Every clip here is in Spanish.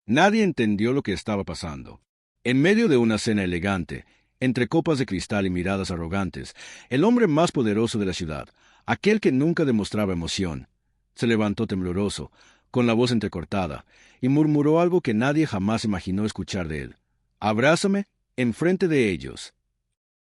Nadie entendió lo que estaba pasando. En medio de una cena elegante, entre copas de cristal y miradas arrogantes, el hombre más poderoso de la ciudad, aquel que nunca demostraba emoción, se levantó tembloroso, con la voz entrecortada, y murmuró algo que nadie jamás imaginó escuchar de él. «Abrázame enfrente de ellos».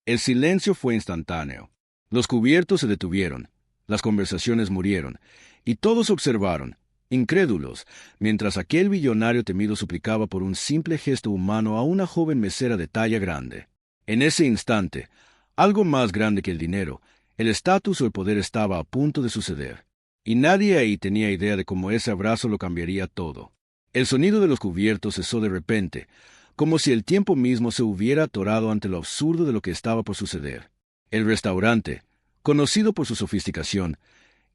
El silencio fue instantáneo. Los cubiertos se detuvieron, las conversaciones murieron, y todos observaron, incrédulos, mientras aquel billonario temido suplicaba por un simple gesto humano a una joven mesera de talla grande. En ese instante, algo más grande que el dinero, el estatus o el poder estaba a punto de suceder, y nadie ahí tenía idea de cómo ese abrazo lo cambiaría todo. El sonido de los cubiertos cesó de repente, como si el tiempo mismo se hubiera atorado ante lo absurdo de lo que estaba por suceder. El restaurante, conocido por su sofisticación,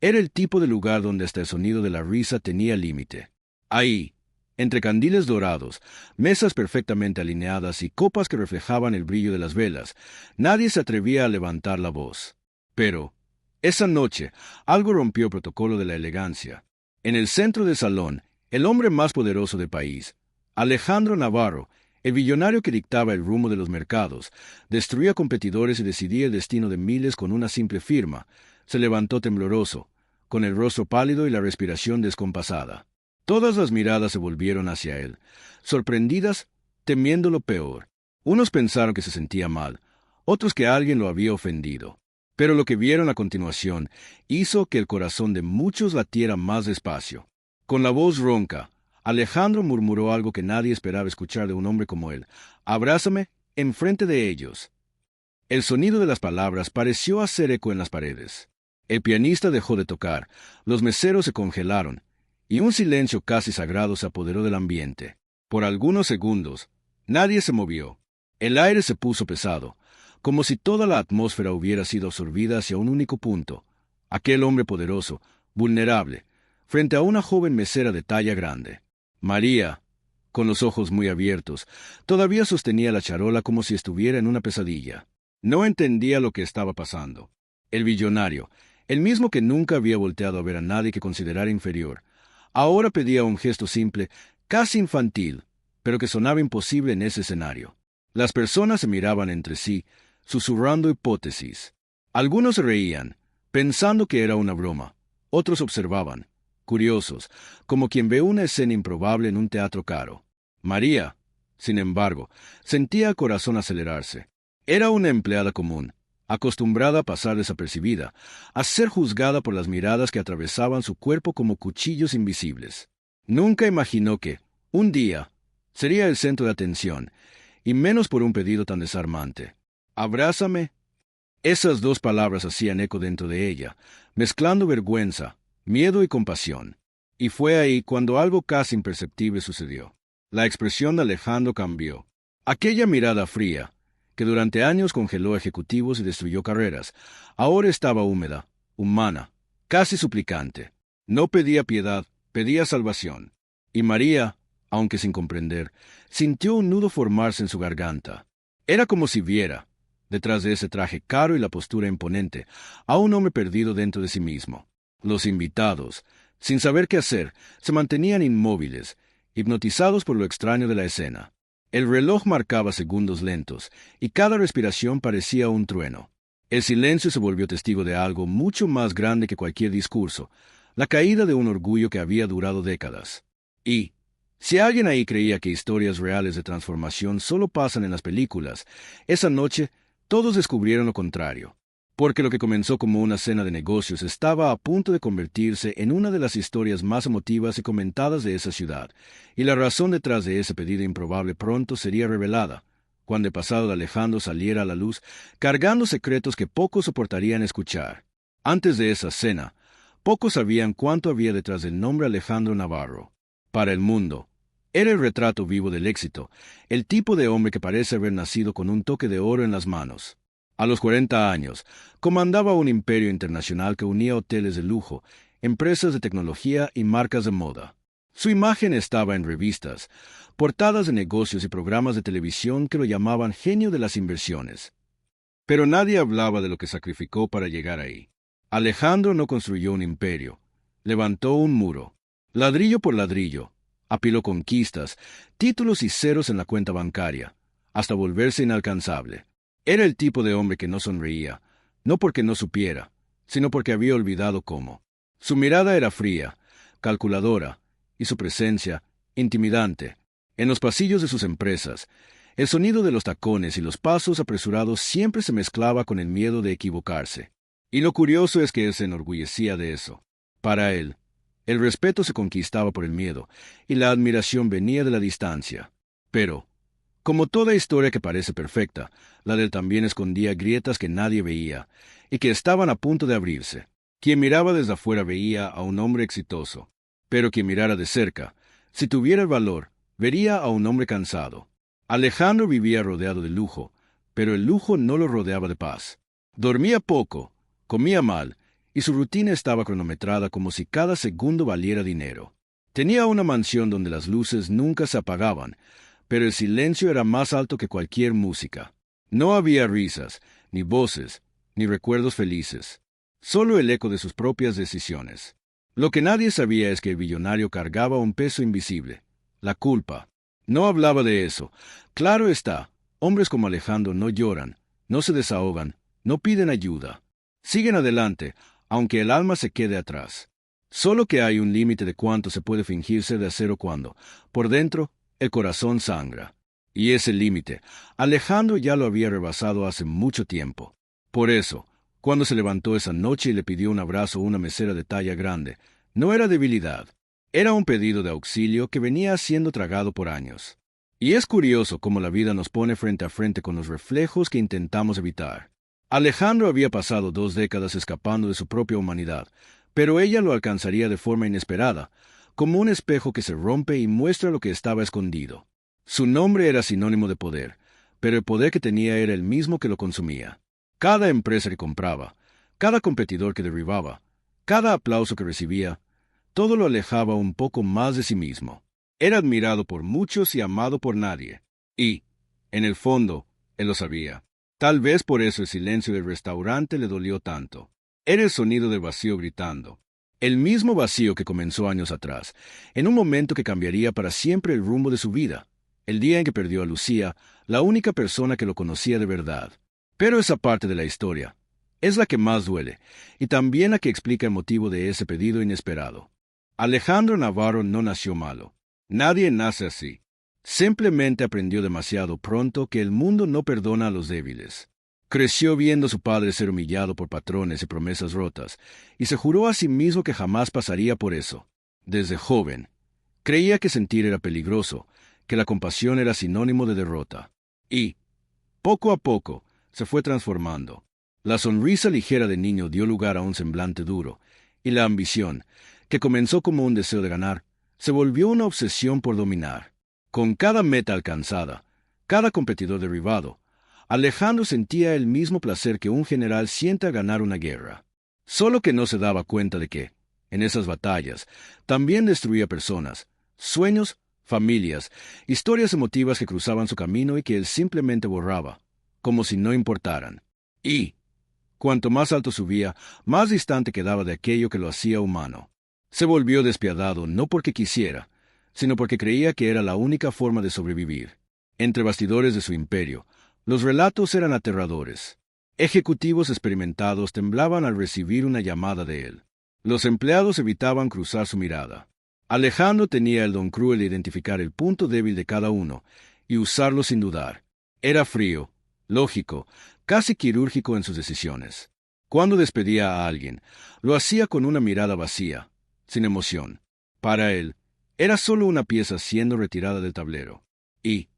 era el tipo de lugar donde hasta el sonido de la risa tenía límite. Ahí, entre candiles dorados, mesas perfectamente alineadas y copas que reflejaban el brillo de las velas, nadie se atrevía a levantar la voz. Pero, esa noche, algo rompió el protocolo de la elegancia. En el centro del salón, el hombre más poderoso del país, Alejandro Navarro, el billonario que dictaba el rumbo de los mercados, destruía competidores y decidía el destino de miles con una simple firma, se levantó tembloroso, con el rostro pálido y la respiración descompasada. Todas las miradas se volvieron hacia él, sorprendidas, temiendo lo peor. Unos pensaron que se sentía mal, otros que alguien lo había ofendido. Pero lo que vieron a continuación hizo que el corazón de muchos latiera más despacio. Con la voz ronca, Alejandro murmuró algo que nadie esperaba escuchar de un hombre como él. «Abrázame enfrente de ellos». El sonido de las palabras pareció hacer eco en las paredes. El pianista dejó de tocar, los meseros se congelaron, y un silencio casi sagrado se apoderó del ambiente. Por algunos segundos, nadie se movió. El aire se puso pesado, como si toda la atmósfera hubiera sido absorbida hacia un único punto. Aquel hombre poderoso, vulnerable, frente a una joven mesera de talla grande. María, con los ojos muy abiertos, todavía sostenía la charola como si estuviera en una pesadilla. No entendía lo que estaba pasando. El billonario, el mismo que nunca había volteado a ver a nadie que considerara inferior, ahora pedía un gesto simple, casi infantil, pero que sonaba imposible en ese escenario. Las personas se miraban entre sí, susurrando hipótesis. Algunos se reían, pensando que era una broma. Otros observaban, curiosos, como quien ve una escena improbable en un teatro caro. María, sin embargo, sentía el corazón acelerarse. Era una empleada común, acostumbrada a pasar desapercibida, a ser juzgada por las miradas que atravesaban su cuerpo como cuchillos invisibles. Nunca imaginó que, un día, sería el centro de atención, y menos por un pedido tan desarmante. «Abrázame». Esas dos palabras hacían eco dentro de ella, mezclando vergüenza, miedo y compasión. Y fue ahí cuando algo casi imperceptible sucedió. La expresión de Alejandro cambió. Aquella mirada fría, que durante años congeló ejecutivos y destruyó carreras, ahora estaba húmeda, humana, casi suplicante. No pedía piedad, pedía salvación. Y María, aunque sin comprender, sintió un nudo formarse en su garganta. Era como si viera, detrás de ese traje caro y la postura imponente, a un hombre perdido dentro de sí mismo. Los invitados, sin saber qué hacer, se mantenían inmóviles, hipnotizados por lo extraño de la escena. El reloj marcaba segundos lentos, y cada respiración parecía un trueno. El silencio se volvió testigo de algo mucho más grande que cualquier discurso, la caída de un orgullo que había durado décadas. Y, si alguien ahí creía que historias reales de transformación solo pasan en las películas, esa noche todos descubrieron lo contrario. Porque lo que comenzó como una cena de negocios estaba a punto de convertirse en una de las historias más emotivas y comentadas de esa ciudad, y la razón detrás de ese pedido improbable pronto sería revelada, cuando el pasado de Alejandro saliera a la luz, cargando secretos que pocos soportarían escuchar. Antes de esa cena, pocos sabían cuánto había detrás del nombre Alejandro Navarro. Para el mundo, era el retrato vivo del éxito, el tipo de hombre que parece haber nacido con un toque de oro en las manos. A los 40 años, comandaba un imperio internacional que unía hoteles de lujo, empresas de tecnología y marcas de moda. Su imagen estaba en revistas, portadas de negocios y programas de televisión que lo llamaban genio de las inversiones. Pero nadie hablaba de lo que sacrificó para llegar ahí. Alejandro no construyó un imperio, levantó un muro. Ladrillo por ladrillo, Apiló conquistas, títulos y ceros en la cuenta bancaria, hasta volverse inalcanzable. Era el tipo de hombre que no sonreía, no porque no supiera, sino porque había olvidado cómo. Su mirada era fría, calculadora, y su presencia, intimidante. En los pasillos de sus empresas, el sonido de los tacones y los pasos apresurados siempre se mezclaba con el miedo de equivocarse. Y lo curioso es que él se enorgullecía de eso. Para él, el respeto se conquistaba por el miedo, y la admiración venía de la distancia. Pero, como toda historia que parece perfecta, la de él también escondía grietas que nadie veía, y que estaban a punto de abrirse. Quien miraba desde afuera veía a un hombre exitoso, pero quien mirara de cerca, si tuviera el valor, vería a un hombre cansado. Alejandro vivía rodeado de lujo, pero el lujo no lo rodeaba de paz. Dormía poco, comía mal, y su rutina estaba cronometrada como si cada segundo valiera dinero. Tenía una mansión donde las luces nunca se apagaban, pero el silencio era más alto que cualquier música. No había risas, ni voces, ni recuerdos felices. Solo el eco de sus propias decisiones. Lo que nadie sabía es que el billonario cargaba un peso invisible, la culpa. No hablaba de eso. Claro está, hombres como Alejandro no lloran, no se desahogan, no piden ayuda. Siguen adelante, aunque el alma se quede atrás. Solo que hay un límite de cuánto se puede fingirse de acero cuando, por dentro, el corazón sangra. Y ese límite, Alejandro ya lo había rebasado hace mucho tiempo. Por eso, cuando se levantó esa noche y le pidió un abrazo a una mesera de talla grande, no era debilidad. Era un pedido de auxilio que venía siendo tragado por años. Y es curioso cómo la vida nos pone frente a frente con los reflejos que intentamos evitar. Alejandro había pasado 2 décadas escapando de su propia humanidad, pero ella lo alcanzaría de forma inesperada, como un espejo que se rompe y muestra lo que estaba escondido. Su nombre era sinónimo de poder, pero el poder que tenía era el mismo que lo consumía. Cada empresa que compraba, cada competidor que derribaba, cada aplauso que recibía, todo lo alejaba un poco más de sí mismo. Era admirado por muchos y amado por nadie. Y, en el fondo, él lo sabía. Tal vez por eso el silencio del restaurante le dolió tanto. Era el sonido del vacío gritando. El mismo vacío que comenzó años atrás, en un momento que cambiaría para siempre el rumbo de su vida. El día en que perdió a Lucía, la única persona que lo conocía de verdad. Pero esa parte de la historia es la que más duele, y también la que explica el motivo de ese pedido inesperado. Alejandro Navarro no nació malo. Nadie nace así. Simplemente aprendió demasiado pronto que el mundo no perdona a los débiles. Creció viendo a su padre ser humillado por patrones y promesas rotas, y se juró a sí mismo que jamás pasaría por eso. Desde joven, creía que sentir era peligroso, que la compasión era sinónimo de derrota. Y, poco a poco, se fue transformando. La sonrisa ligera de niño dio lugar a un semblante duro, y la ambición, que comenzó como un deseo de ganar, se volvió una obsesión por dominar. Con cada meta alcanzada, cada competidor derribado, Alejandro sentía el mismo placer que un general siente al ganar una guerra. Solo que no se daba cuenta de que, en esas batallas, también destruía personas, sueños, familias, historias emotivas que cruzaban su camino y que él simplemente borraba, como si no importaran. Y, cuanto más alto subía, más distante quedaba de aquello que lo hacía humano. Se volvió despiadado no porque quisiera, sino porque creía que era la única forma de sobrevivir. Entre bastidores de su imperio, los relatos eran aterradores. Ejecutivos experimentados temblaban al recibir una llamada de él. Los empleados evitaban cruzar su mirada. Alejandro tenía el don cruel de identificar el punto débil de cada uno y usarlo sin dudar. Era frío, lógico, casi quirúrgico en sus decisiones. Cuando despedía a alguien, lo hacía con una mirada vacía, sin emoción. Para él, era solo una pieza siendo retirada del tablero. Y,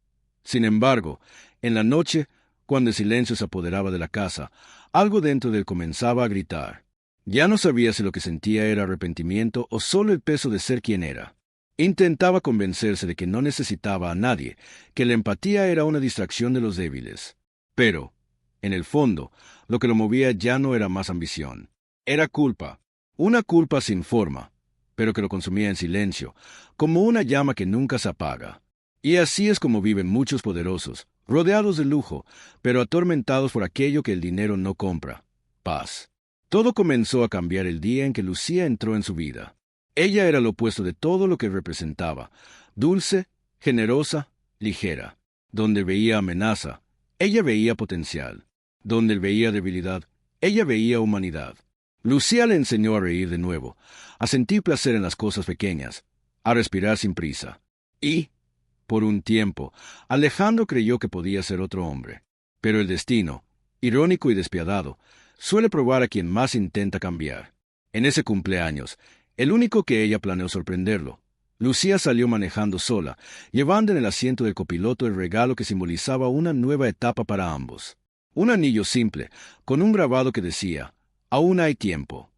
sin embargo, en la noche, cuando el silencio se apoderaba de la casa, algo dentro de él comenzaba a gritar. Ya no sabía si lo que sentía era arrepentimiento o solo el peso de ser quien era. Intentaba convencerse de que no necesitaba a nadie, que la empatía era una distracción de los débiles. Pero, en el fondo, lo que lo movía ya no era más ambición. Era culpa. Una culpa sin forma, pero que lo consumía en silencio, como una llama que nunca se apaga. Y así es como viven muchos poderosos, rodeados de lujo, pero atormentados por aquello que el dinero no compra: paz. Todo comenzó a cambiar el día en que Lucía entró en su vida. Ella era lo opuesto de todo lo que representaba: dulce, generosa, ligera. Donde veía amenaza, ella veía potencial. Donde veía debilidad, ella veía humanidad. Lucía le enseñó a reír de nuevo, a sentir placer en las cosas pequeñas, a respirar sin prisa. Y, por un tiempo, Alejandro creyó que podía ser otro hombre. Pero el destino, irónico y despiadado, suele probar a quien más intenta cambiar. En ese cumpleaños, el único que ella planeó sorprenderlo, Lucía salió manejando sola, llevando en el asiento del copiloto el regalo que simbolizaba una nueva etapa para ambos. Un anillo simple, con un grabado que decía: «Aún hay tiempo».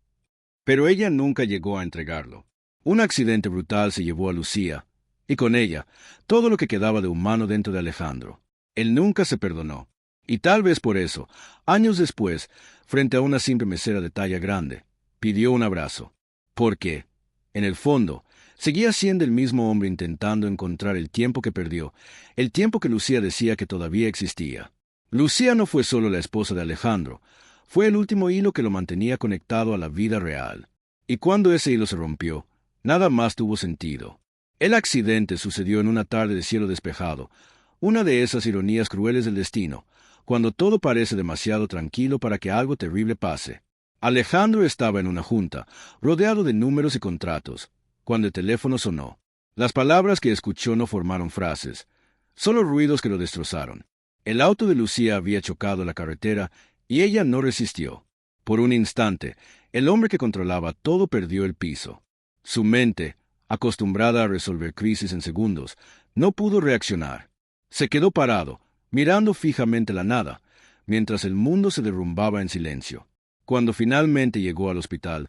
Pero ella nunca llegó a entregarlo. Un accidente brutal se llevó a Lucía, y con ella, todo lo que quedaba de humano dentro de Alejandro. Él nunca se perdonó. Y tal vez por eso, años después, frente a una simple mesera de talla grande, pidió un abrazo. Porque, en el fondo, seguía siendo el mismo hombre intentando encontrar el tiempo que perdió, el tiempo que Lucía decía que todavía existía. Lucía no fue solo la esposa de Alejandro, fue el último hilo que lo mantenía conectado a la vida real. Y cuando ese hilo se rompió, nada más tuvo sentido. El accidente sucedió en una tarde de cielo despejado, una de esas ironías crueles del destino, cuando todo parece demasiado tranquilo para que algo terrible pase. Alejandro estaba en una junta, rodeado de números y contratos, cuando el teléfono sonó. Las palabras que escuchó no formaron frases, solo ruidos que lo destrozaron. El auto de Lucía había chocado la carretera y ella no resistió. Por un instante, el hombre que controlaba todo perdió el piso. Su mente, acostumbrada a resolver crisis en segundos, no pudo reaccionar. Se quedó parado, mirando fijamente la nada, mientras el mundo se derrumbaba en silencio. Cuando finalmente llegó al hospital,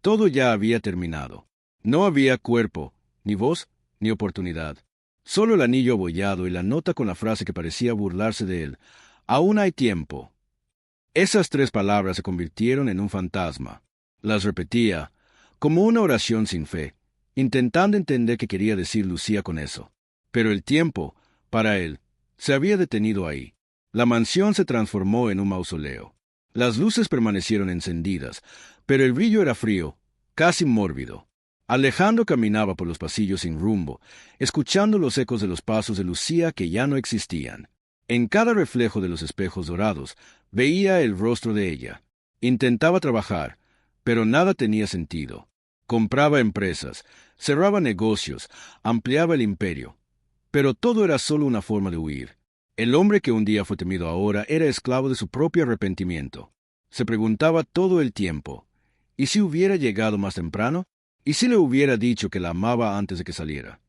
todo ya había terminado. No había cuerpo, ni voz, ni oportunidad. Solo el anillo abollado y la nota con la frase que parecía burlarse de él: «Aún hay tiempo». Esas 3 palabras se convirtieron en un fantasma. Las repetía, como una oración sin fe, intentando entender qué quería decir Lucía con eso. Pero el tiempo, para él, se había detenido ahí. La mansión se transformó en un mausoleo. Las luces permanecieron encendidas, pero el brillo era frío, casi mórbido. Alejandro caminaba por los pasillos sin rumbo, escuchando los ecos de los pasos de Lucía que ya no existían. En cada reflejo de los espejos dorados, veía el rostro de ella. Intentaba trabajar, pero nada tenía sentido. Compraba empresas, cerraba negocios, ampliaba el imperio. Pero todo era solo una forma de huir. El hombre que un día fue temido ahora era esclavo de su propio arrepentimiento. Se preguntaba todo el tiempo: ¿y si hubiera llegado más temprano? ¿Y si le hubiera dicho que la amaba antes de que saliera?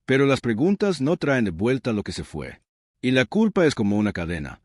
Pero las preguntas no traen de vuelta lo que se fue. Y la culpa es como una cadena.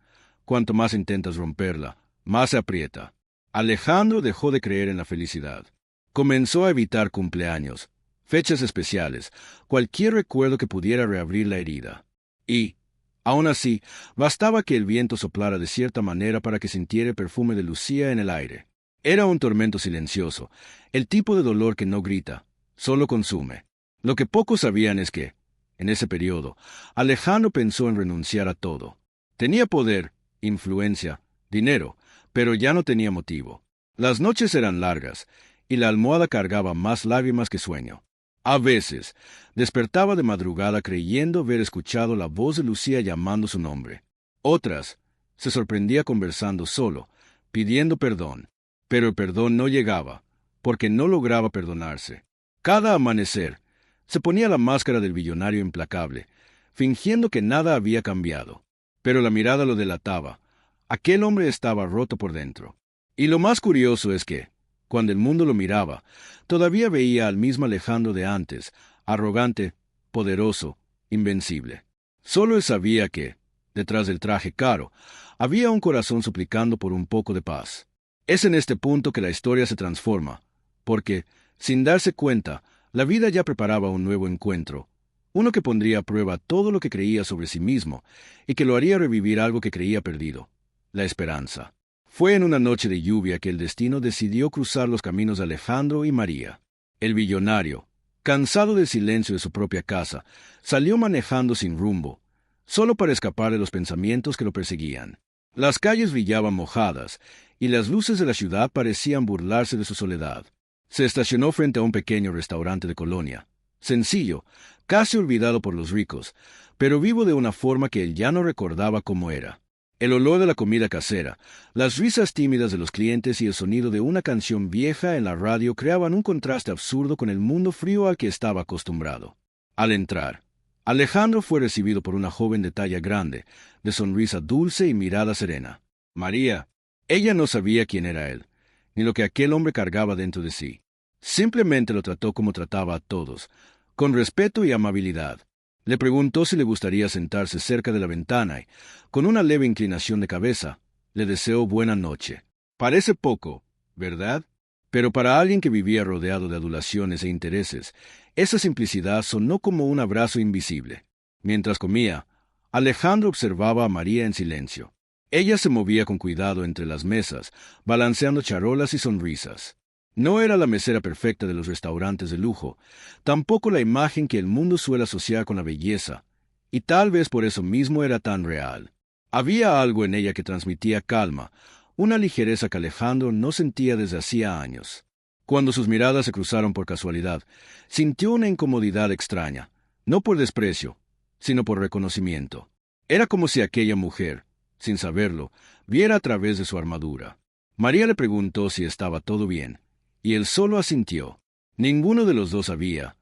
Cuanto más intentas romperla, más se aprieta. Alejandro dejó de creer en la felicidad. Comenzó a evitar cumpleaños, fechas especiales, cualquier recuerdo que pudiera reabrir la herida. Y, aún así, bastaba que el viento soplara de cierta manera para que sintiera el perfume de Lucía en el aire. Era un tormento silencioso, el tipo de dolor que no grita, solo consume. Lo que pocos sabían es que, en ese periodo, Alejandro pensó en renunciar a todo. Tenía poder, influencia, dinero, pero ya no tenía motivo. Las noches eran largas, y la almohada cargaba más lágrimas que sueño. A veces, despertaba de madrugada creyendo haber escuchado la voz de Lucía llamando su nombre. Otras, se sorprendía conversando solo, pidiendo perdón. Pero el perdón no llegaba, porque no lograba perdonarse. Cada amanecer, se ponía la máscara del billonario implacable, fingiendo que nada había cambiado. Pero la mirada lo delataba. Aquel hombre estaba roto por dentro. Y lo más curioso es que, cuando el mundo lo miraba, todavía veía al mismo Alejandro de antes, arrogante, poderoso, invencible. Solo él sabía que, detrás del traje caro, había un corazón suplicando por un poco de paz. Es en este punto que la historia se transforma, porque, sin darse cuenta, la vida ya preparaba un nuevo encuentro, uno que pondría a prueba todo lo que creía sobre sí mismo y que lo haría revivir algo que creía perdido: la esperanza. Fue en una noche de lluvia que el destino decidió cruzar los caminos de Alejandro y María. El billonario, cansado del silencio de su propia casa, salió manejando sin rumbo, solo para escapar de los pensamientos que lo perseguían. Las calles brillaban mojadas, y las luces de la ciudad parecían burlarse de su soledad. Se estacionó frente a un pequeño restaurante de Colonia. Sencillo, casi olvidado por los ricos, pero vivo de una forma que él ya no recordaba cómo era. El olor de la comida casera, las risas tímidas de los clientes y el sonido de una canción vieja en la radio creaban un contraste absurdo con el mundo frío al que estaba acostumbrado. Al entrar, Alejandro fue recibido por una joven de talla grande, de sonrisa dulce y mirada serena. María. Ella no sabía quién era él, ni lo que aquel hombre cargaba dentro de sí. Simplemente lo trató como trataba a todos, con respeto y amabilidad. Le preguntó si le gustaría sentarse cerca de la ventana y, con una leve inclinación de cabeza, le deseó buena noche. Parece poco, ¿verdad? Pero para alguien que vivía rodeado de adulaciones e intereses, esa simplicidad sonó como un abrazo invisible. Mientras comía, Alejandro observaba a María en silencio. Ella se movía con cuidado entre las mesas, balanceando charolas y sonrisas. No era la mesera perfecta de los restaurantes de lujo, tampoco la imagen que el mundo suele asociar con la belleza, y tal vez por eso mismo era tan real. Había algo en ella que transmitía calma, una ligereza que Alejandro no sentía desde hacía años. Cuando sus miradas se cruzaron por casualidad, sintió una incomodidad extraña, no por desprecio, sino por reconocimiento. Era como si aquella mujer, sin saberlo, viera a través de su armadura. María le preguntó si estaba todo bien, y él solo asintió. Ninguno de los dos sabía,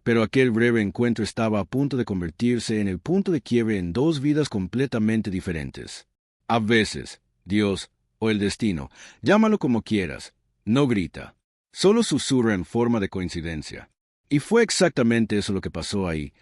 pero aquel breve encuentro estaba a punto de convertirse en el punto de quiebre en dos vidas completamente diferentes. A veces, Dios, o el destino, llámalo como quieras, no grita, solo susurra en forma de coincidencia. Y fue exactamente eso lo que pasó ahí,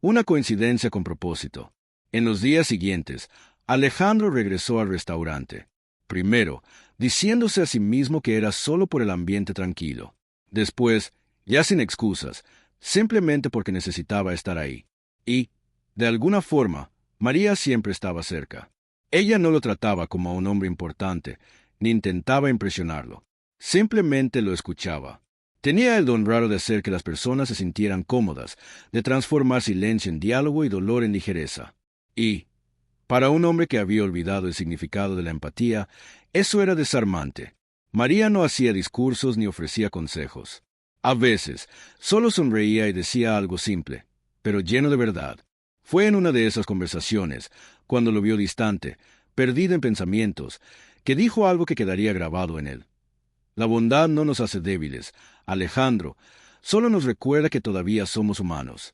una coincidencia con propósito. En los días siguientes, Alejandro regresó al restaurante. Primero, diciéndose a sí mismo que era solo por el ambiente tranquilo. Después, ya sin excusas, simplemente porque necesitaba estar ahí. Y, de alguna forma, María siempre estaba cerca. Ella no lo trataba como a un hombre importante, ni intentaba impresionarlo. Simplemente lo escuchaba. Tenía el don raro de hacer que las personas se sintieran cómodas, de transformar silencio en diálogo y dolor en ligereza. Y, para un hombre que había olvidado el significado de la empatía, eso era desarmante. María no hacía discursos ni ofrecía consejos. A veces, solo sonreía y decía algo simple, pero lleno de verdad. Fue en una de esas conversaciones, cuando lo vio distante, perdido en pensamientos, que dijo algo que quedaría grabado en él. La bondad no nos hace débiles, Alejandro, solo nos recuerda que todavía somos humanos.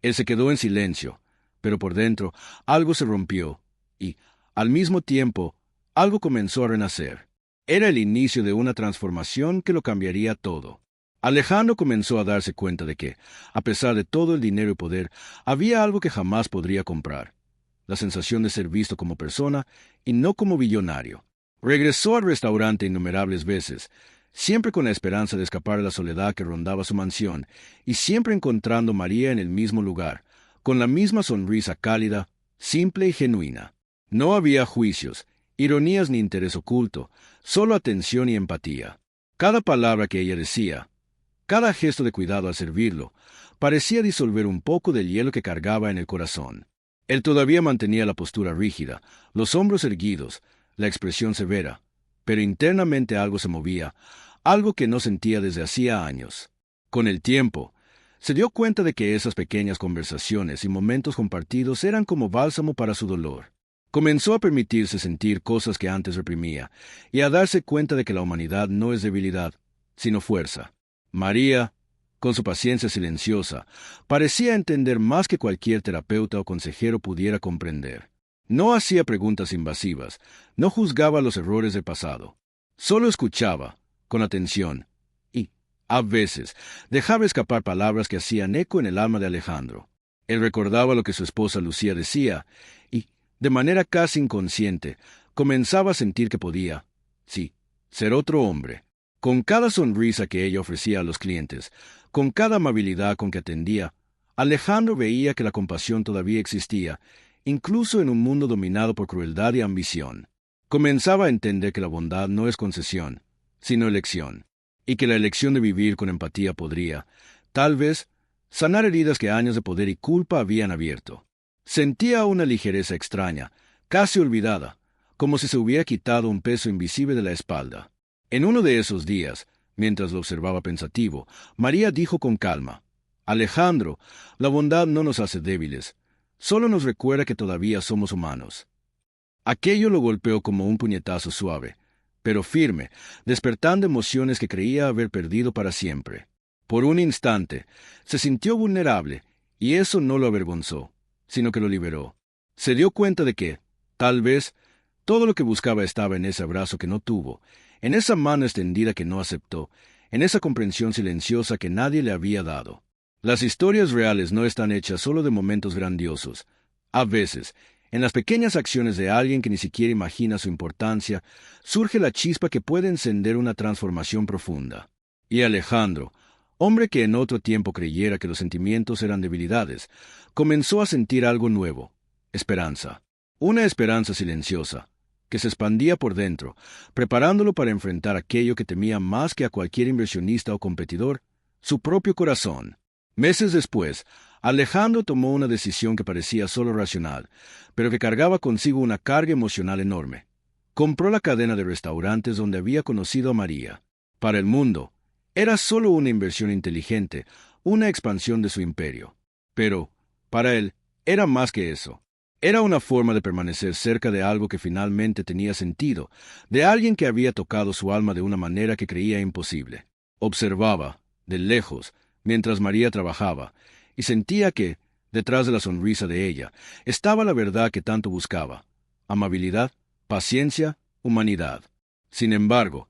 Él se quedó en silencio, pero por dentro algo se rompió, y, al mismo tiempo, algo comenzó a renacer. Era el inicio de una transformación que lo cambiaría todo. Alejandro comenzó a darse cuenta de que, a pesar de todo el dinero y poder, había algo que jamás podría comprar: la sensación de ser visto como persona y no como billonario. Regresó al restaurante innumerables veces, siempre con la esperanza de escapar de la soledad que rondaba su mansión, y siempre encontrando a María en el mismo lugar, con la misma sonrisa cálida, simple y genuina. No había juicios, ironías ni interés oculto, solo atención y empatía. Cada palabra que ella decía, cada gesto de cuidado al servirlo, parecía disolver un poco del hielo que cargaba en el corazón. Él todavía mantenía la postura rígida, los hombros erguidos, la expresión severa, pero internamente algo se movía, algo que no sentía desde hacía años. Con el tiempo, se dio cuenta de que esas pequeñas conversaciones y momentos compartidos eran como bálsamo para su dolor. Comenzó a permitirse sentir cosas que antes reprimía, y a darse cuenta de que la humanidad no es debilidad, sino fuerza. María, con su paciencia silenciosa, parecía entender más que cualquier terapeuta o consejero pudiera comprender. No hacía preguntas invasivas, no juzgaba los errores del pasado. Solo escuchaba, con atención, y, a veces, dejaba escapar palabras que hacían eco en el alma de Alejandro. Él recordaba lo que su esposa Lucía decía, y, de manera casi inconsciente, comenzaba a sentir que podía, sí, ser otro hombre. Con cada sonrisa que ella ofrecía a los clientes, con cada amabilidad con que atendía, Alejandro veía que la compasión todavía existía, incluso en un mundo dominado por crueldad y ambición. Comenzaba a entender que la bondad no es concesión, sino elección, y que la elección de vivir con empatía podría, tal vez, sanar heridas que años de poder y culpa habían abierto. Sentía una ligereza extraña, casi olvidada, como si se hubiera quitado un peso invisible de la espalda. En uno de esos días, Mientras lo observaba pensativo, María dijo con calma: Alejandro, la bondad no nos hace débiles, solo nos recuerda que todavía somos humanos. Aquello lo golpeó como un puñetazo suave, pero firme, despertando emociones que creía haber perdido para siempre. Por un instante, se sintió vulnerable, y eso no lo avergonzó, sino que lo liberó. Se dio cuenta de que, tal vez, todo lo que buscaba estaba en ese abrazo que no tuvo, en esa mano extendida que no aceptó, en esa comprensión silenciosa que nadie le había dado. Las historias reales no están hechas solo de momentos grandiosos. A veces, en las pequeñas acciones de alguien que ni siquiera imagina su importancia, surge la chispa que puede encender una transformación profunda. Y Alejandro, hombre que en otro tiempo creyera que los sentimientos eran debilidades, comenzó a sentir algo nuevo: esperanza. Una esperanza silenciosa, que se expandía por dentro, preparándolo para enfrentar aquello que temía más que a cualquier inversionista o competidor: su propio corazón. Meses después, Alejandro tomó una decisión que parecía solo racional, pero que cargaba consigo una carga emocional enorme. Compró la cadena de restaurantes donde había conocido a María. Para el mundo, era solo una inversión inteligente, una expansión de su imperio. Pero, para él, era más que eso. Era una forma de permanecer cerca de algo que finalmente tenía sentido, de alguien que había tocado su alma de una manera que creía imposible. Observaba, de lejos, mientras María trabajaba, y sentía que, detrás de la sonrisa de ella, estaba la verdad que tanto buscaba: amabilidad, paciencia, humanidad. Sin embargo,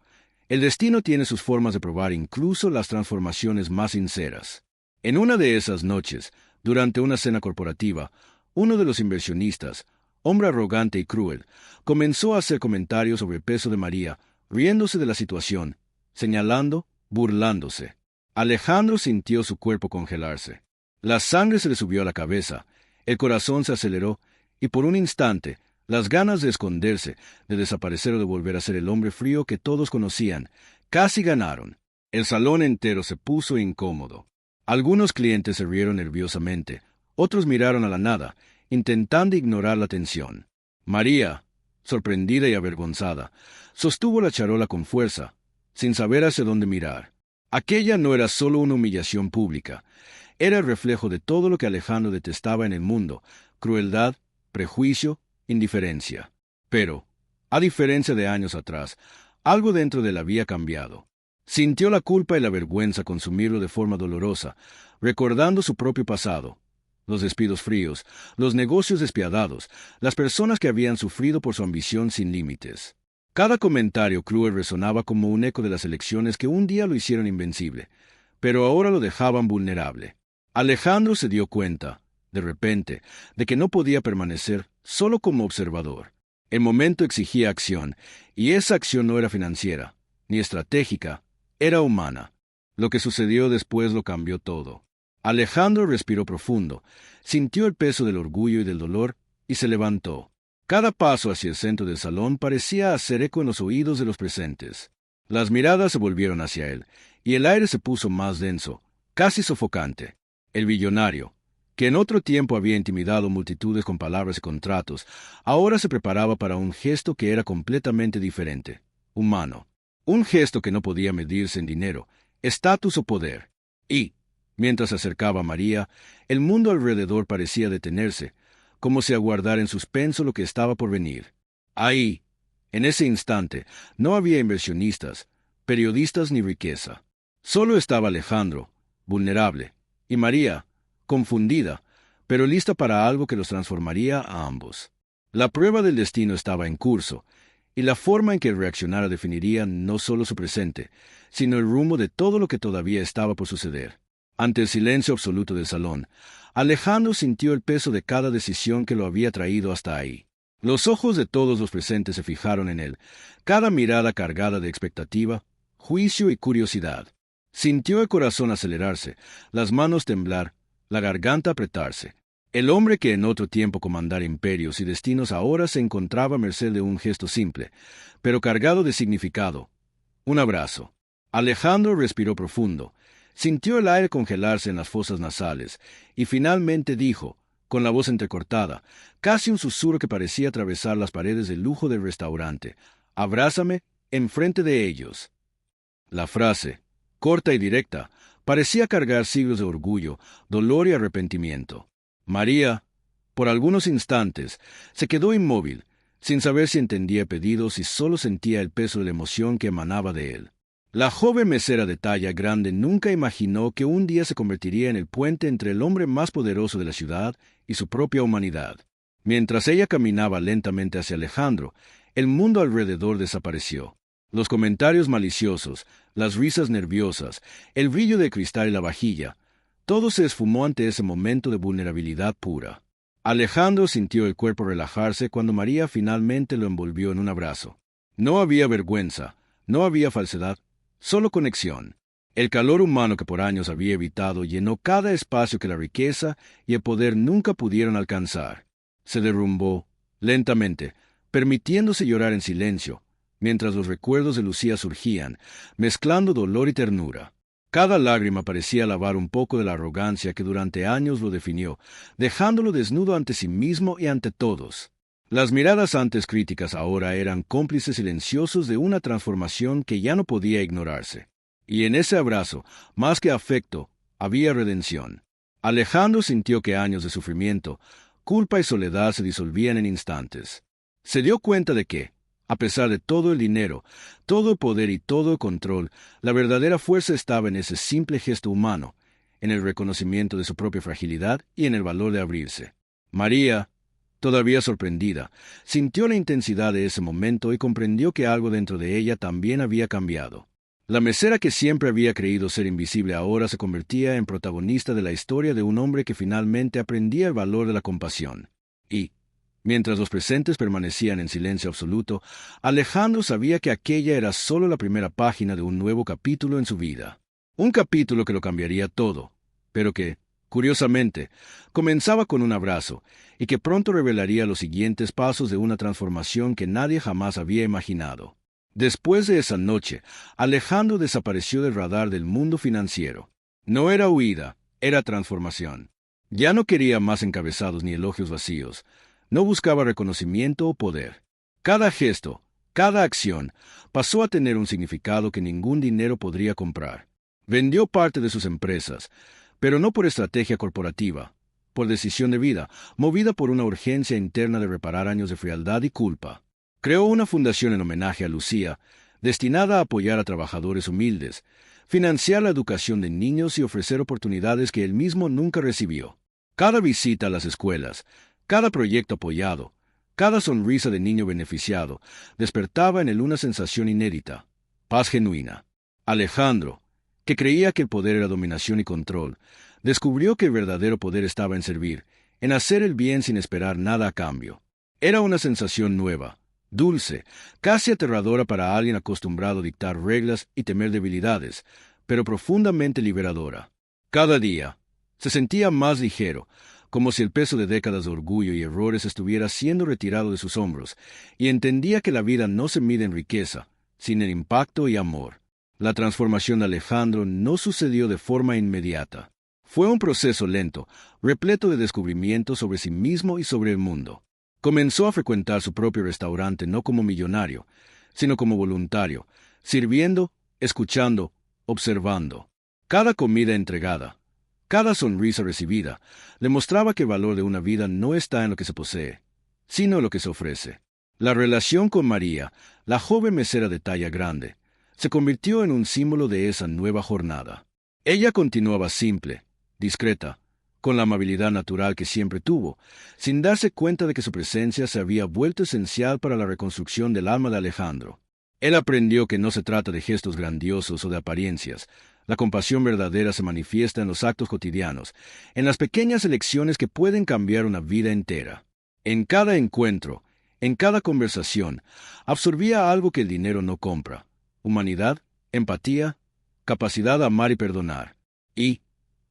el destino tiene sus formas de probar incluso las transformaciones más sinceras. En una de esas noches, durante una cena corporativa, uno de los inversionistas, hombre arrogante y cruel, comenzó a hacer comentarios sobre el peso de María, riéndose de la situación, señalando, burlándose. Alejandro sintió su cuerpo congelarse. La sangre se le subió a la cabeza, el corazón se aceleró, y por un instante, las ganas de esconderse, de desaparecer o de volver a ser el hombre frío que todos conocían, casi ganaron. El salón entero se puso incómodo. Algunos clientes se rieron nerviosamente, otros miraron a la nada, intentando ignorar la tensión. María, sorprendida y avergonzada, sostuvo la charola con fuerza, sin saber hacia dónde mirar. Aquella no era solo una humillación pública, era el reflejo de todo lo que Alejandro detestaba en el mundo: crueldad, prejuicio, indiferencia. Pero, a diferencia de años atrás, algo dentro de él había cambiado. Sintió la culpa y la vergüenza consumirlo de forma dolorosa, recordando su propio pasado: los despidos fríos, los negocios despiadados, las personas que habían sufrido por su ambición sin límites. Cada comentario cruel resonaba como un eco de las elecciones que un día lo hicieron invencible, pero ahora lo dejaban vulnerable. Alejandro se dio cuenta, de repente, de que no podía permanecer solo como observador. El momento exigía acción, y esa acción no era financiera, ni estratégica, era humana. Lo que sucedió después lo cambió todo. Alejandro respiró profundo, sintió el peso del orgullo y del dolor, y se levantó. Cada paso hacia el centro del salón parecía hacer eco en los oídos de los presentes. Las miradas se volvieron hacia él, y el aire se puso más denso, casi sofocante. El billonario, que en otro tiempo había intimidado multitudes con palabras y contratos, ahora se preparaba para un gesto que era completamente diferente, humano. Un gesto que no podía medirse en dinero, estatus o poder. Y, mientras se acercaba a María, el mundo alrededor parecía detenerse, como si aguardara en suspenso lo que estaba por venir. Ahí, en ese instante, no había inversionistas, periodistas ni riqueza. Solo estaba Alejandro, vulnerable, y María, confundida, pero lista para algo que los transformaría a ambos. La prueba del destino estaba en curso, y la forma en que reaccionara definiría no solo su presente, sino el rumbo de todo lo que todavía estaba por suceder. Ante el silencio absoluto del salón, Alejandro sintió el peso de cada decisión que lo había traído hasta ahí. Los ojos de todos los presentes se fijaron en él, cada mirada cargada de expectativa, juicio y curiosidad. Sintió el corazón acelerarse, las manos temblar, la garganta apretarse. El hombre que en otro tiempo comandara imperios y destinos ahora se encontraba a merced de un gesto simple, pero cargado de significado: un abrazo. Alejandro respiró profundo, sintió el aire congelarse en las fosas nasales, y finalmente dijo, con la voz entrecortada, casi un susurro que parecía atravesar las paredes de lujo del restaurante: «Abrázame enfrente de ellos». La frase, corta y directa, parecía cargar siglos de orgullo, dolor y arrepentimiento. María, por algunos instantes, se quedó inmóvil, sin saber si entendía el pedido, si solo sentía el peso de la emoción que emanaba de él. La joven mesera de talla grande nunca imaginó que un día se convertiría en el puente entre el hombre más poderoso de la ciudad y su propia humanidad. Mientras ella caminaba lentamente hacia Alejandro, el mundo alrededor desapareció. Los comentarios maliciosos, las risas nerviosas, el brillo de cristal y la vajilla, todo se esfumó ante ese momento de vulnerabilidad pura. Alejandro sintió el cuerpo relajarse cuando María finalmente lo envolvió en un abrazo. No había vergüenza, no había falsedad, solo conexión. El calor humano que por años había evitado llenó cada espacio que la riqueza y el poder nunca pudieron alcanzar. Se derrumbó, lentamente, permitiéndose llorar en silencio, mientras los recuerdos de Lucía surgían, mezclando dolor y ternura. Cada lágrima parecía lavar un poco de la arrogancia que durante años lo definió, dejándolo desnudo ante sí mismo y ante todos. Las miradas antes críticas ahora eran cómplices silenciosos de una transformación que ya no podía ignorarse. Y en ese abrazo, más que afecto, había redención. Alejandro sintió que años de sufrimiento, culpa y soledad se disolvían en instantes. Se dio cuenta de que, a pesar de todo el dinero, todo el poder y todo el control, la verdadera fuerza estaba en ese simple gesto humano, en el reconocimiento de su propia fragilidad y en el valor de abrirse. María, todavía sorprendida, sintió la intensidad de ese momento y comprendió que algo dentro de ella también había cambiado. La mesera que siempre había creído ser invisible ahora se convertía en protagonista de la historia de un hombre que finalmente aprendía el valor de la compasión. Y, mientras los presentes permanecían en silencio absoluto, Alejandro sabía que aquella era solo la primera página de un nuevo capítulo en su vida. Un capítulo que lo cambiaría todo, pero que, curiosamente, comenzaba con un abrazo y que pronto revelaría los siguientes pasos de una transformación que nadie jamás había imaginado. Después de esa noche, Alejandro desapareció del radar del mundo financiero. No era huida, era transformación. Ya no quería más encabezados ni elogios vacíos. No buscaba reconocimiento o poder. Cada gesto, cada acción, pasó a tener un significado que ningún dinero podría comprar. Vendió parte de sus empresas, pero no por estrategia corporativa, por decisión de vida, movida por una urgencia interna de reparar años de frialdad y culpa. Creó una fundación en homenaje a Lucía, destinada a apoyar a trabajadores humildes, financiar la educación de niños y ofrecer oportunidades que él mismo nunca recibió. Cada visita a las escuelas, cada proyecto apoyado, cada sonrisa de niño beneficiado, despertaba en él una sensación inédita, paz genuina. Alejandro, que creía que el poder era dominación y control, descubrió que el verdadero poder estaba en servir, en hacer el bien sin esperar nada a cambio. Era una sensación nueva, dulce, casi aterradora para alguien acostumbrado a dictar reglas y temer debilidades, pero profundamente liberadora. Cada día, se sentía más ligero, como si el peso de décadas de orgullo y errores estuviera siendo retirado de sus hombros, y entendía que la vida no se mide en riqueza, sino en impacto y amor. La transformación de Alejandro no sucedió de forma inmediata. Fue un proceso lento, repleto de descubrimientos sobre sí mismo y sobre el mundo. Comenzó a frecuentar su propio restaurante no como millonario, sino como voluntario, sirviendo, escuchando, observando. Cada comida entregada, cada sonrisa recibida, le mostraba que el valor de una vida no está en lo que se posee, sino en lo que se ofrece. La relación con María, la joven mesera de talla grande, se convirtió en un símbolo de esa nueva jornada. Ella continuaba simple, discreta, con la amabilidad natural que siempre tuvo, sin darse cuenta de que su presencia se había vuelto esencial para la reconstrucción del alma de Alejandro. Él aprendió que no se trata de gestos grandiosos o de apariencias. La compasión verdadera se manifiesta en los actos cotidianos, en las pequeñas elecciones que pueden cambiar una vida entera. En cada encuentro, en cada conversación, absorbía algo que el dinero no compra: humanidad, empatía, capacidad de amar y perdonar. Y,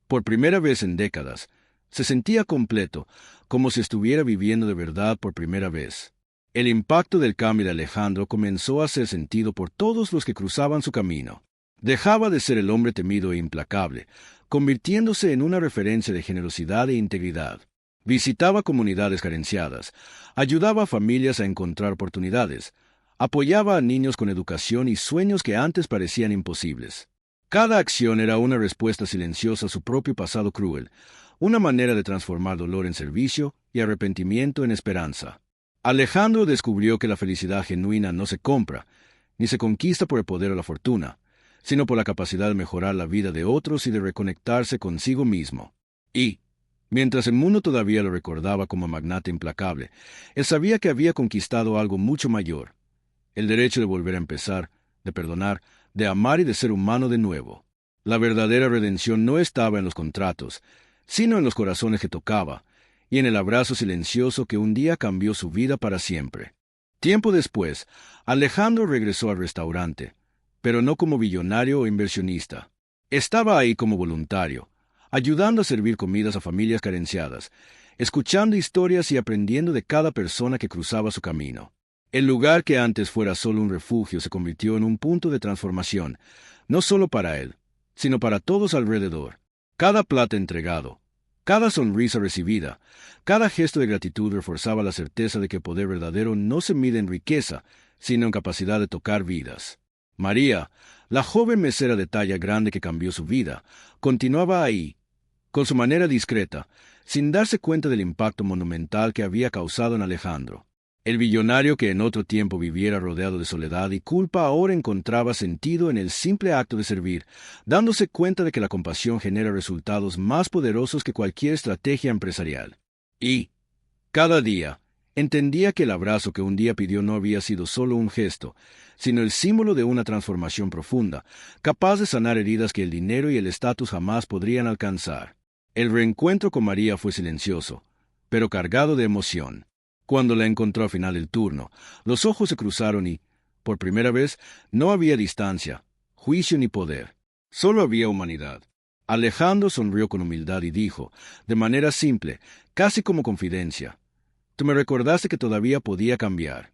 por primera vez en décadas, se sentía completo, como si estuviera viviendo de verdad por primera vez. El impacto del cambio de Alejandro comenzó a hacer sentido por todos los que cruzaban su camino. Dejaba de ser el hombre temido e implacable, convirtiéndose en una referencia de generosidad e integridad. Visitaba comunidades carenciadas, ayudaba a familias a encontrar oportunidades, Apoyaba a niños con educación y sueños que antes parecían imposibles. Cada acción era una respuesta silenciosa a su propio pasado cruel, una manera de transformar dolor en servicio y arrepentimiento en esperanza. Alejandro descubrió que la felicidad genuina no se compra, ni se conquista por el poder o la fortuna, sino por la capacidad de mejorar la vida de otros y de reconectarse consigo mismo. Y, mientras el mundo todavía lo recordaba como magnate implacable, él sabía que había conquistado algo mucho mayor: el derecho de volver a empezar, de perdonar, de amar y de ser humano de nuevo. La verdadera redención no estaba en los contratos, sino en los corazones que tocaba, y en el abrazo silencioso que un día cambió su vida para siempre. Tiempo después, Alejandro regresó al restaurante, pero no como billonario o inversionista. Estaba ahí como voluntario, ayudando a servir comidas a familias carenciadas, escuchando historias y aprendiendo de cada persona que cruzaba su camino. El lugar que antes fuera solo un refugio se convirtió en un punto de transformación, no solo para él, sino para todos alrededor. Cada plata entregado, cada sonrisa recibida, cada gesto de gratitud reforzaba la certeza de que el poder verdadero no se mide en riqueza, sino en capacidad de tocar vidas. María, la joven mesera de talla grande que cambió su vida, continuaba ahí, con su manera discreta, sin darse cuenta del impacto monumental que había causado en Alejandro. El billonario que en otro tiempo viviera rodeado de soledad y culpa ahora encontraba sentido en el simple acto de servir, dándose cuenta de que la compasión genera resultados más poderosos que cualquier estrategia empresarial. Y, cada día, entendía que el abrazo que un día pidió no había sido solo un gesto, sino el símbolo de una transformación profunda, capaz de sanar heridas que el dinero y el estatus jamás podrían alcanzar. El reencuentro con María fue silencioso, pero cargado de emoción. Cuando la encontró al final del turno, los ojos se cruzaron y, por primera vez, no había distancia, juicio ni poder. Solo había humanidad. Alejandro sonrió con humildad y dijo, de manera simple, casi como confidencia: «Tú me recordaste que todavía podía cambiar».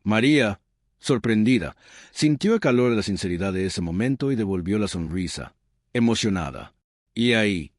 María, sorprendida, sintió el calor de la sinceridad de ese momento y devolvió la sonrisa, emocionada. Y ahí,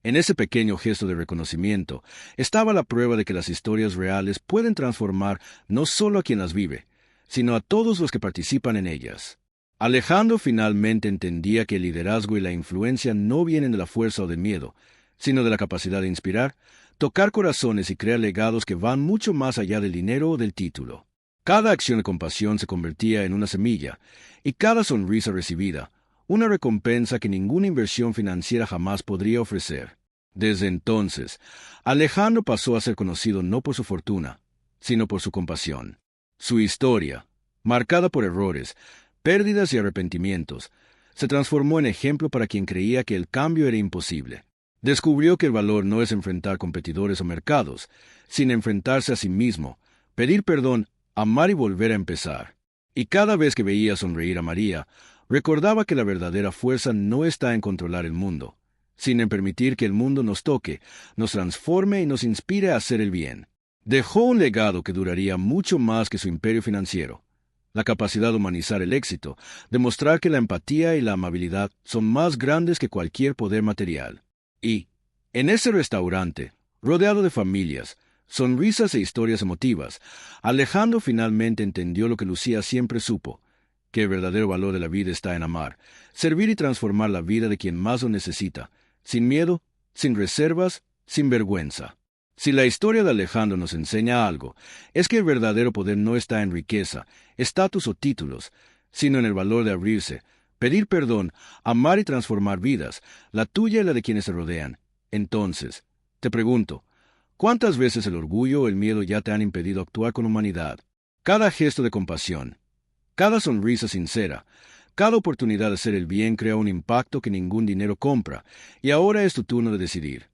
en ese pequeño gesto de reconocimiento, estaba la prueba de que las historias reales pueden transformar no solo a quien las vive, sino a todos los que participan en ellas. Alejandro finalmente entendía que el liderazgo y la influencia no vienen de la fuerza o del miedo, sino de la capacidad de inspirar, tocar corazones y crear legados que van mucho más allá del dinero o del título. Cada acción de compasión se convertía en una semilla, y cada sonrisa recibida, una recompensa que ninguna inversión financiera jamás podría ofrecer. Desde entonces, Alejandro pasó a ser conocido no por su fortuna, sino por su compasión. Su historia, marcada por errores, pérdidas y arrepentimientos, se transformó en ejemplo para quien creía que el cambio era imposible. Descubrió que el valor no es enfrentar competidores o mercados, sino enfrentarse a sí mismo, pedir perdón, amar y volver a empezar. Y cada vez que veía sonreír a María, recordaba que la verdadera fuerza no está en controlar el mundo, sino en permitir que el mundo nos toque, nos transforme y nos inspire a hacer el bien. Dejó un legado que duraría mucho más que su imperio financiero: la capacidad de humanizar el éxito, demostrar que la empatía y la amabilidad son más grandes que cualquier poder material. Y, en ese restaurante, rodeado de familias, sonrisas e historias emotivas, Alejandro finalmente entendió lo que Lucía siempre supo: que el verdadero valor de la vida está en amar, servir y transformar la vida de quien más lo necesita, sin miedo, sin reservas, sin vergüenza. Si la historia de Alejandro nos enseña algo, es que el verdadero poder no está en riqueza, estatus o títulos, sino en el valor de abrirse, pedir perdón, amar y transformar vidas, la tuya y la de quienes te rodean. Entonces, te pregunto, ¿cuántas veces el orgullo o el miedo ya te han impedido actuar con humanidad? Cada gesto de compasión, cada sonrisa sincera, cada oportunidad de hacer el bien crea un impacto que ningún dinero compra, y ahora es tu turno de decidir.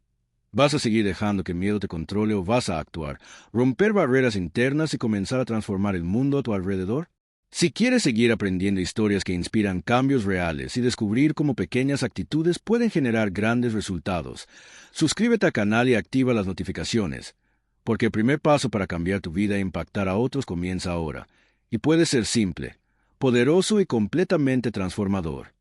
¿Vas a seguir dejando que el miedo te controle o vas a actuar, romper barreras internas y comenzar a transformar el mundo a tu alrededor? Si quieres seguir aprendiendo historias que inspiran cambios reales y descubrir cómo pequeñas actitudes pueden generar grandes resultados, suscríbete al canal y activa las notificaciones, porque el primer paso para cambiar tu vida e impactar a otros comienza ahora, y puede ser simple, poderoso y completamente transformador.